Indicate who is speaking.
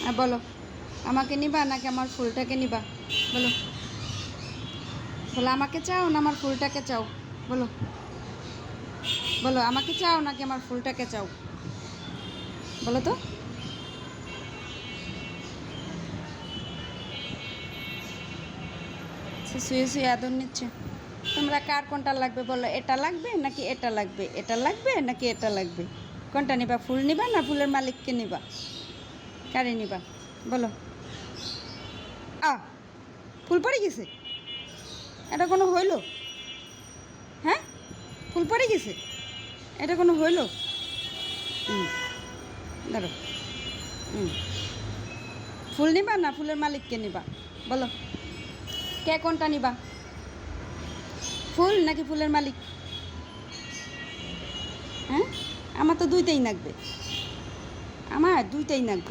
Speaker 1: বলো, আমাকে নিবা নাকি আমার ফুলটাকে নিবা? বলো বলো, আমাকে চাও না আমার ফুলটাকে চাও? বলো বলো, আমাকে চাও নাকি আমার ফুলটাকে চাও? বলো তো। সে শুয়ে শুয়ে আদর নিচ্ছে। তোমরা কার কোনটা লাগবে বলো? এটা লাগবে নাকি এটা লাগবে? এটা লাগবে নাকি এটা লাগবে? কোনটা নিবা? ফুল নিবা না ফুলের মালিককে নিবা? কারে নিবা বলো? আ ফুল পড়ে গেছে? এটা কোনো হইল? হ্যাঁ, ফুল পড়ে গেছে, এটা কোনো হইল? হুম, ধরো। হুম, ফুল নিবা না ফুলের মালিককে নিবা? বলো, কে কোনটা নিবা? ফুল নাকি ফুলের মালিক? হ্যাঁ, আমার তো দুইটাই লাগবে, আমার দুইটাই লাগবে।